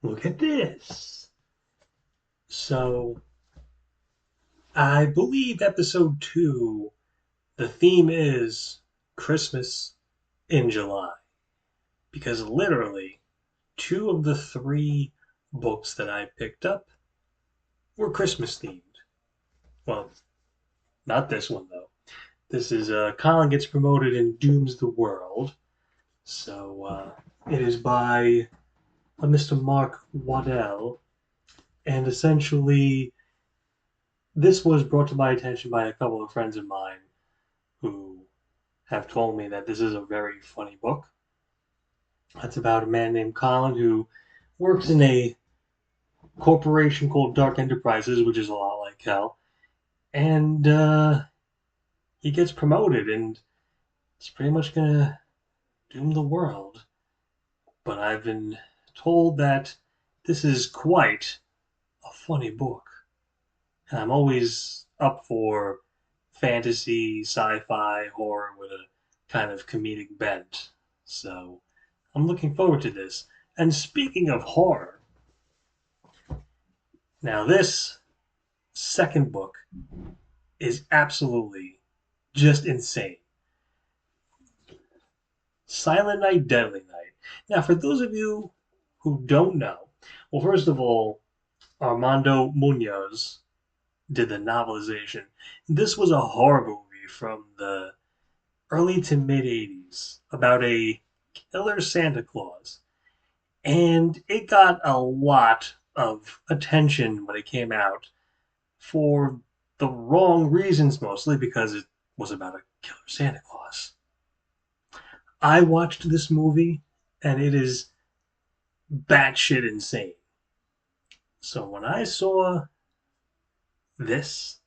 Look at this. So, I believe episode 2, the theme is Christmas in July. Because literally, 2 of the 3 books that I picked up were Christmas themed. Well, not this one though. This is Colin Gets Promoted and Dooms the World. So, it is by Mr. Mark Waddell. And essentially, this was brought to my attention by a couple of friends of mine who have told me that this is a very funny book. It's about a man named Colin who works in a corporation called Dark Enterprises, which is a lot like hell. And he gets promoted, and it's pretty much going to doom the world. But I've been told that this is quite a funny book. And I'm always up for fantasy, sci-fi, horror with a kind of comedic bent. So I'm looking forward to this. And speaking of horror, now this second book is absolutely just insane. Silent Night, Deadly Night. Now, for those of you who don't know, well, first of all, Armando Munoz did the novelization. This was a horror movie from the early to mid 80s about a killer Santa Claus. And it got a lot of attention when it came out for the wrong reasons, mostly because it was about a killer Santa Claus. I watched this movie and it is batshit insane. So when I saw this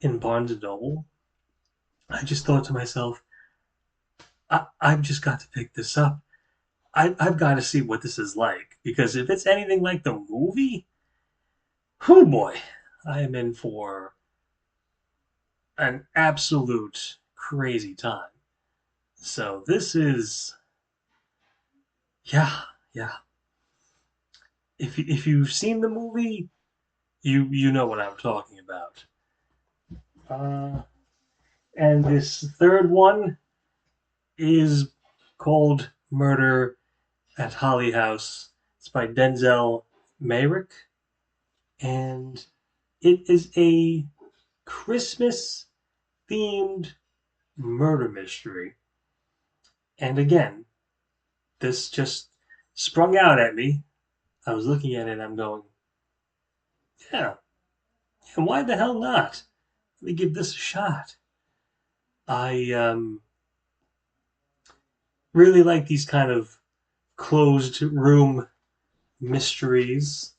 in Barnes and Noble, I just thought to myself, I've just got to pick this up. I've got to see what this is like. Because if it's anything like the movie, oh boy, I am in for an absolute crazy time. So this is, yeah, yeah. If you've seen the movie, you know what I'm talking about. Uh, and this third one is called Murder at Holly House. It's by Denzil Meyrick, and it is a Christmas themed murder mystery. And again, this just sprung out at me. I was looking at it and I'm going, yeah, yeah, why the hell not? Let me give this a shot. I really like these kind of closed room mysteries,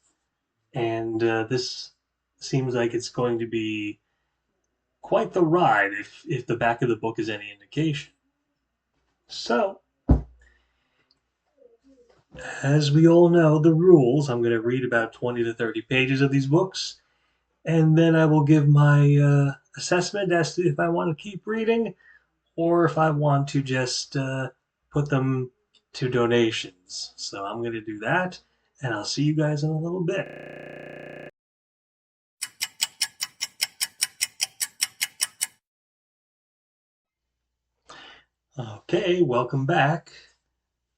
and this seems like it's going to be quite the ride if the back of the book is any indication. So, as we all know, the rules, I'm going to read about 20 to 30 pages of these books, and then I will give my assessment as to if I want to keep reading or if I want to just put them to donations. So I'm going to do that, and I'll see you guys in a little bit. Okay, welcome back.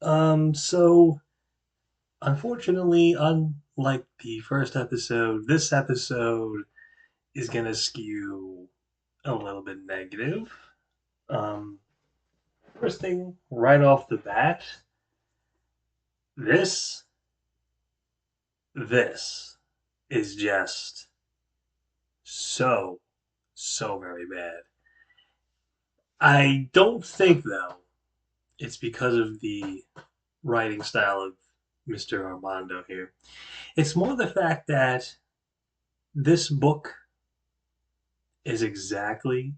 So unfortunately, unlike the first episode, this episode is gonna skew a little bit negative. Um, First thing right off the bat, this this is just so very bad. I don't think though it's because of the writing style of Mr. Armando here. It's more the fact that this book is exactly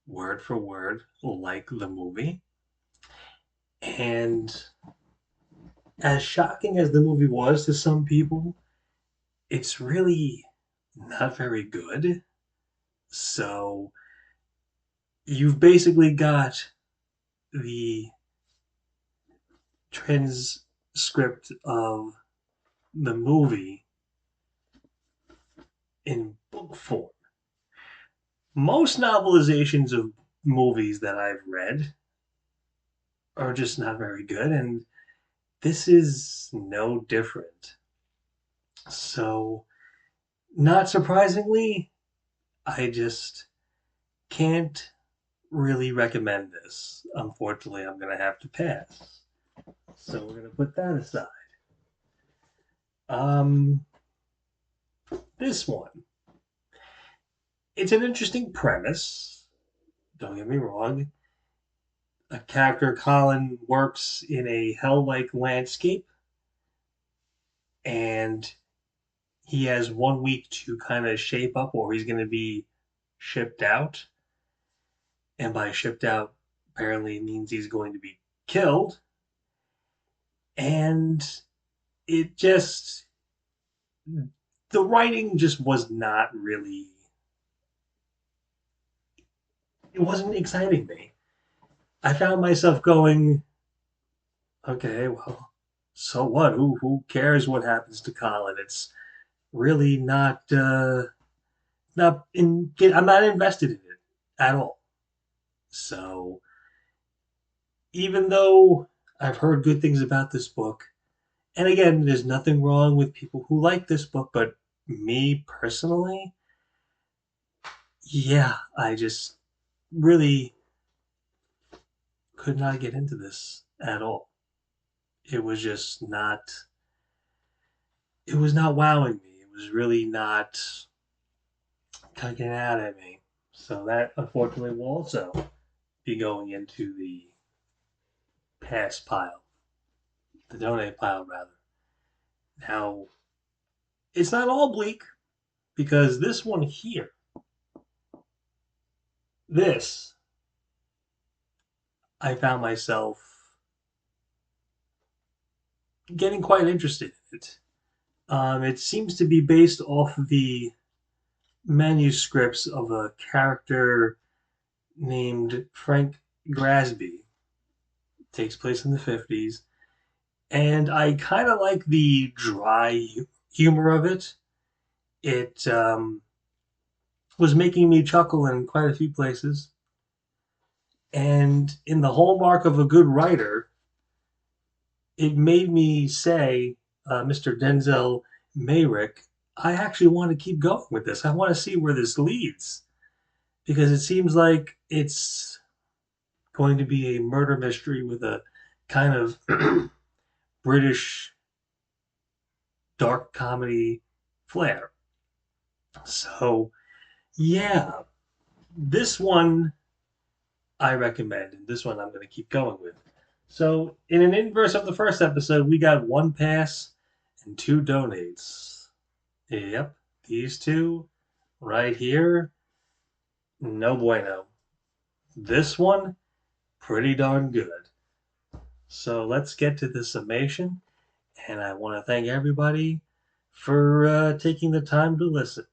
word for word like the movie. And as shocking as the movie was to some people, it's really not very good. So you've basically got the transcript of the movie in book form. Most novelizations of movies that I've read are just not very good, and this is no different. So, not surprisingly, I just can't really recommend this. Unfortunately, I'm going to have to pass. So, we're going to put that aside. Um, this one. It's an interesting premise. Don't get me wrong. A character, Colin, works in a hell like landscape, and he has 1 week to kind of shape up, or he's going to be shipped out. And by shipped out, apparently means he's going to be killed. And it just, the writing just was not really, it wasn't exciting me. I found myself going, okay, well, so what? Who cares what happens to Colin? It's really not in. I'm not invested in it at all. So even though I've heard good things about this book, and again, there's nothing wrong with people who like this book, but me personally, yeah, I just really could not get into this at all. It was just not. It was not wowing me. It was really not tugging out at me. So that unfortunately will also be going into the pass pile, the donate pile rather. Now, it's not all bleak because this one here, this, I found myself getting quite interested in it. It seems to be based off of the manuscripts of a character named Frank Grasby. It takes place in the 50s. And I kind of like the dry humor of it. It was making me chuckle in quite a few places. And in the hallmark of a good writer, it made me say, Mr. Denzil Meyrick, I actually want to keep going with this. I want to see where this leads because it seems like it's going to be a murder mystery with a kind of British dark comedy flair. So, yeah, this one I recommend, and this one I'm going to keep going with. So, in an inverse of the first episode, we got one pass and two donates. Yep, these two right here, no bueno. This one, pretty darn good. So, let's get to the summation, and I want to thank everybody for taking the time to listen.